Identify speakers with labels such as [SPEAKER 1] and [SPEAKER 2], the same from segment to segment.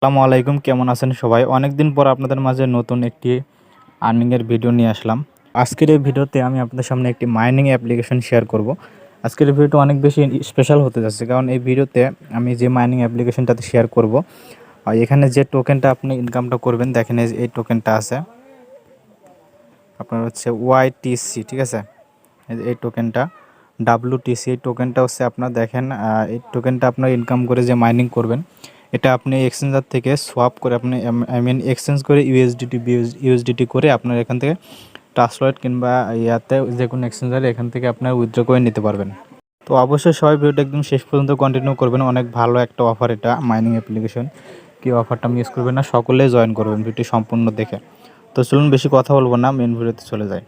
[SPEAKER 1] আসসালামু আলাইকুম, কেমন আছেন সবাই? অনেকদিন পর আপনাদের মাঝে নতুন একটি আর্নিং এর ভিডিও নিয়ে আসলাম। আজকের এই ভিডিওতে আমি আপনাদের সামনে একটি মাইনিং অ্যাপ্লিকেশন শেয়ার করব। আজকের এই ভিডিওটা অনেক বেশি স্পেশাল হতে যাচ্ছে, কারণ এই ভিডিওতে আমি যে মাইনিং অ্যাপ্লিকেশনটাতে শেয়ার করব, এখানে যে টোকেনটা আপনি ইনকামটা করবেন, দেখেন এই টোকেনটা আছে আপনার হচ্ছে ওয়াইটিসি, ঠিক আছে? এই টোকেনটা WTC, এই টোকেনটা হচ্ছে আপনার দেখেন, এই টোকেনটা আপনার ইনকাম করে যে মাইনিং করবেন, এটা আপনি এক্সচেঞ্জার থেকে সোয়াপ করে আপনি এক্সচেঞ্জ করে ইউএসডিটি করে আপনার এখান থেকে ট্রাস্টওয়ার্থ কিংবা ইয়াতে যে কোনো এক্সচেঞ্জারে এখান থেকে আপনার উইথড্র করে নিতে পারবেন। তো অবশ্যই সবাই ভিডিওটা একদম শেষ পর্যন্ত কন্টিনিউ করবেন। অনেক ভালো একটা অফার, এটা মাইনিং অ্যাপ্লিকেশন। কি অফারটা মিস করবেন না, সকলেই জয়েন করবেন ভিডিওটি সম্পূর্ণ দেখে। তো চলুন বেশি কথা বলবো না, মেন ভিডিওতে চলে যায়।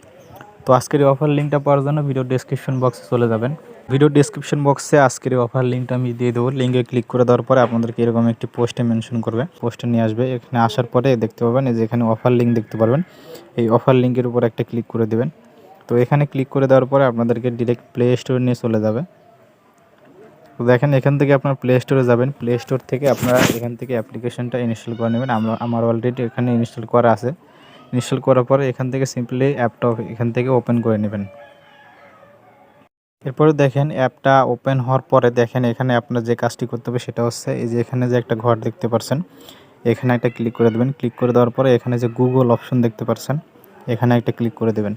[SPEAKER 1] তো আজকের এই অফার লিঙ্কটা পাওয়ার জন্য ভিডিও ডেসক্রিপশন বক্সে চলে যাবেন। ভিডিও ডেসক্রিপশন বক্সে আজকের এই অফার লিঙ্কটা আমি দিয়ে দেবো। লিঙ্কে ক্লিক করে দেওয়ার পরে আপনাদেরকে এরকম একটি পোস্টে মেনশন করবে, পোস্টে নিয়ে আসবে। এখানে আসার পরে দেখতে পাবেন এই যে এখানে অফার লিঙ্ক দেখতে পারবেন। এই অফার লিঙ্কের উপর একটা ক্লিক করে দেবেন। তো এখানে ক্লিক করে দেওয়ার পরে আপনাদেরকে ডিরেক্ট প্লে স্টোরে নিয়ে চলে যাবে। তো দেখেন এখান থেকে আপনার প্লে স্টোরে যাবেন। প্লে স্টোর থেকে আপনারা এখান থেকে অ্যাপ্লিকেশনটা ইনস্টল করে নেবেন। আমার অলরেডি এখানে ইনস্টল করা আছে। ইনস্টল করার পরে এখান থেকে সিম্পলি অ্যাপটা এখান থেকে ওপেন করে নেবেন। এরপরে দেখেন অ্যাপটা ওপেন হওয়ার পরে দেখেন এখানে আপনার যে কাজটি করতে হবে সেটা হচ্ছে এই যে এখানে যে একটা ঘর দেখতে পাচ্ছেন, এখানে একটা ক্লিক করে দেবেন। ক্লিক করে দেওয়ার পরে এখানে যে গুগল অপশন দেখতে পাচ্ছেন, এখানে একটা ক্লিক করে দেবেন।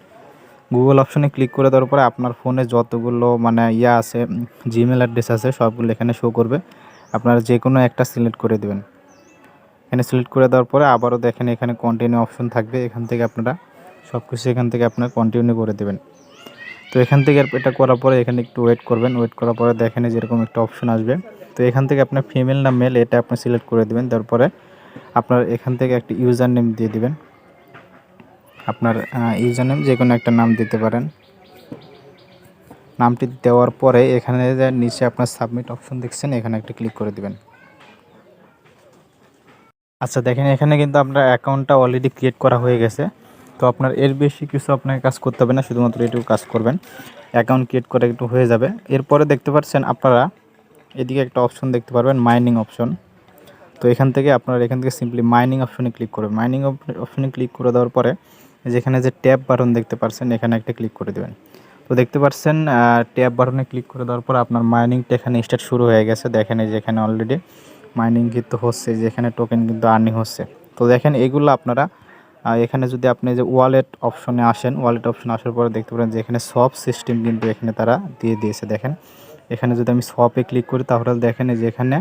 [SPEAKER 1] গুগল অপশনে ক্লিক করে দেওয়ার পরে আপনার ফোনে যতগুলো আছে, জিমেল অ্যাড্রেস আছে, সবগুলো এখানে শো করবে। আপনারা যে কোনো একটা সিলেক্ট করে দেবেন। এখানে সিলেক্ট করে দেওয়ার পরে আবারও দেখেন এখানে কন্টিনিউ অপশন থাকবে। এখান থেকে আপনারা সব কিছু এখান থেকে আপনার কন্টিনিউ করে দেবেন। তো এখান থেকে এটা করার পরে এখানে একটু ওয়েট করবেন। ওয়েট করার পরে দেখেন যেরকম একটা অপশন আসবে। তো এখান থেকে আপনার ফিমেল না মেল এটা আপনি সিলেক্ট করে দেবেন। তারপরে আপনার এখান থেকে একটা ইউজার নেম দিয়ে দিবেন। আপনার ইউজার নেম যে কোনো একটা নাম দিতে পারেন। নামটি দেওয়ার পরে এখানে যে নিচে আপনার সাবমিট অপশন দেখছেন, এখানে একটা ক্লিক করে দিবেন। আচ্ছা দেখেন এখানে কিন্তু আপনার অ্যাকাউন্টটা অলরেডি ক্রিয়েট করা হয়ে গেছে। তো আপনার এর বেশি কিছু আপনাকে কাজ করতে হবে না, শুধুমাত্র এটুকু কাজ করবেন। অ্যাকাউন্ট ক্রিয়েট করে একটু হয়ে যাবে। এরপরে দেখতে পাচ্ছেন আপনারা এদিকে একটা অপশন দেখতে পারবেন, মাইনিং অপশন। তো এখান থেকে আপনারা সিম্পলি মাইনিং অপশনে ক্লিক করবেন। মাইনিং অপশনে ক্লিক করে দেওয়ার পরে যেখানে যে ট্যাব বাটন দেখতে পাচ্ছেন, এখানে একটা ক্লিক করে দেবেন। তো দেখতে পাচ্ছেন ট্যাব বাটনে ক্লিক করে দেওয়ার পর আপনার মাইনিংটা এখানে স্টার্ট শুরু হয়ে গেছে। দেখেন এই যে এখানে অলরেডি মাইনিং কিন্তু হচ্ছে, যে এখানে টোকেন কিন্তু আর্নিং হচ্ছে। তো দেখেন এগুলো আপনারা এখানে যদি আপনি যে ওয়ালেট অপশনে আসেন, ওয়ালেট অপশনে আসার পরে দেখতে পারেন যে এখানে সব সিস্টেম কিন্তু এখানে তারা দিয়ে দিয়েছে। দেখেন এখানে যদি আমি সপে ক্লিক করি তাহলে দেখেন যে এখানে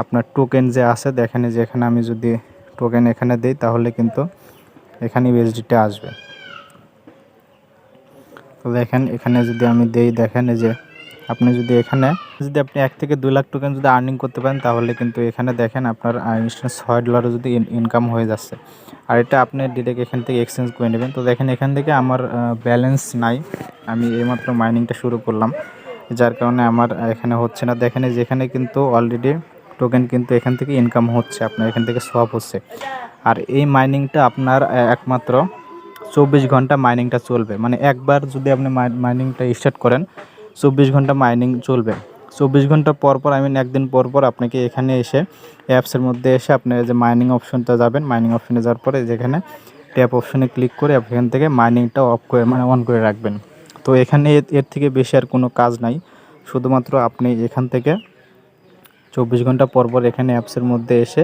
[SPEAKER 1] আপনার টোকেন যে আছে, দেখেন যে এখানে আমি যদি টোকেন এখানে দিই তাহলে কিন্তু এখানে ইউএসডিটি আসবে। তো দেখেন এখানে যদি আমি দেই, দেখেন যে আপনি যদি এখানে আপনি 1 থেকে 2 লাখ টোকেন যদি আর্নিং করতে পারেন তাহলে কিন্তু এখানে দেখেন আপনার ইনস্ট্যান্ট $6 যদি ইনকাম হয়ে যাচ্ছে। আর এটা আপনি ডিরেক্ট এখান থেকে এক্সচেঞ্জ করে নেবেন। তো দেখেন এখান থেকে আমার ব্যালেন্স নাই, আমি এইমাত্র মাইনিংটা শুরু করলাম, যার কারণে আমার এখানে হচ্ছে না। দেখেন যেখানে কিন্তু অলরেডি টোকেন কিন্তু এখান থেকে ইনকাম হচ্ছে, আপনার এখান থেকে সোয়াপ হচ্ছে। আর এই মাইনিংটা আপনার একমাত্র 24 ঘন্টা মাইনিংটা চলবে। মানে একবার যদি আপনি মাইনিংটা স্টার্ট করেন 24 ঘন্টা মাইনিং চলবে। 24 ঘন্টা পর পর একদিন পর পর আপনাকে এখানে এসে অ্যাপসের মধ্যে এসে আপনি যে মাইনিং অপশনটা যাবেন, মাইনিং অপশনে যাওয়ার পরে যেখানে ট্যাপ অপশনে ক্লিক করে এখান থেকে মাইনিংটা অফ করে অন করে রাখবেন। তো এখানে এর থেকে বেশি আর কোনো কাজ নাই। শুধুমাত্র আপনি এখান থেকে 24 ঘন্টা পর পর এখানে অ্যাপসের মধ্যে এসে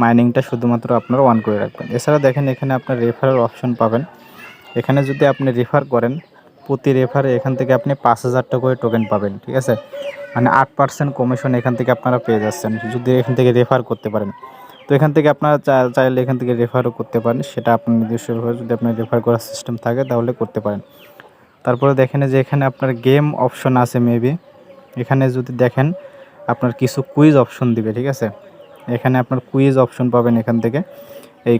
[SPEAKER 1] মাইনিংটা শুধুমাত্র আপনারা অন করে রাখবেন। এছাড়া দেখেন এখানে আপনার রেফারেল অপশন পাবেন। এখানে যদি আপনি রেফার করেন, প্রতি রেফারে এখান থেকে আপনি 5,000 টাকা করে টোকেন পাবেন, ঠিক আছে? মানে 8% কমিশন এখান থেকে আপনারা পেয়ে যাচ্ছেন যদি এখান থেকে রেফার করতে পারেন। তো এখান থেকে আপনারা চাইলে এখান থেকে রেফারও করতে পারেন, সেটা আপনার নিজস্বভাবে যদি আপনার রেফার করার সিস্টেম থাকে তাহলে করতে পারেন। তারপরে দেখেন যে এখানে আপনার গেম অপশন আছে মেবি, এখানে যদি দেখেন আপনার কিছু কুইজ অপশন দিবে, ঠিক আছে? এখানে আপনার কুইজ অপশন পাবেন। এখান থেকে এই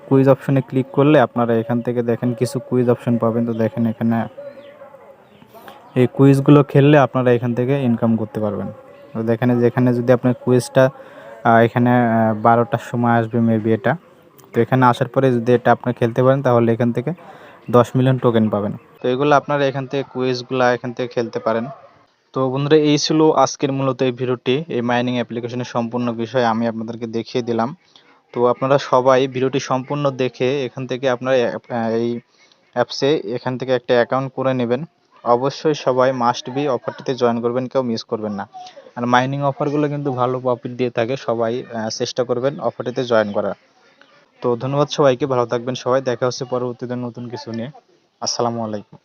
[SPEAKER 1] কুইজ অপশনে ক্লিক করলে আপনারা এখান থেকে দেখেন কিছু কুইজ অপশন পাবেন। তো দেখেন এখানে এই কুইজগুলো খেললে আপনারা এখান থেকে ইনকাম করতে পারবেন। তো দেখেন যে এখানে যদি আপনার কুইজটা এখানে 12টার সময় আসবে মেবি এটা। তো এখানে আসার পরে যদি এটা আপনি খেলতে পারেন তাহলে এখান থেকে 10 মিলিয়ন টোকেন পাবেন। তো এগুলো আপনারা এখান থেকে কুইজগুলো এখান থেকে খেলতে পারেন। তো বন্ধুরা, এই ছিল আজকের মূলত এই ভিডিওটি। এই মাইনিং অ্যাপ্লিকেশনের সম্পূর্ণ বিষয় আমি আপনাদেরকে দেখিয়ে দিলাম। তো আপনারা সবাই ভিডিওটি সম্পূর্ণ দেখে এখান থেকে আপনারা এই অ্যাপসে এখান থেকে একটা অ্যাকাউন্ট করে নেবেন। অবশ্যই সবাই মাস্ট বি অফারটিতে জয়েন করবেন, কেউ মিস করবেন না। আর মাইনিং অফারগুলো কিন্তু ভালো প্রফিট দিয়ে থাকে, সবাই চেষ্টা করবেন অফারটিতে জয়েন করার। তো ধন্যবাদ সবাইকে, ভালো থাকবেন সবাই, দেখা হচ্ছে পরবর্তীতে নতুন কিছু নিয়ে। আসসালামু আলাইকুম।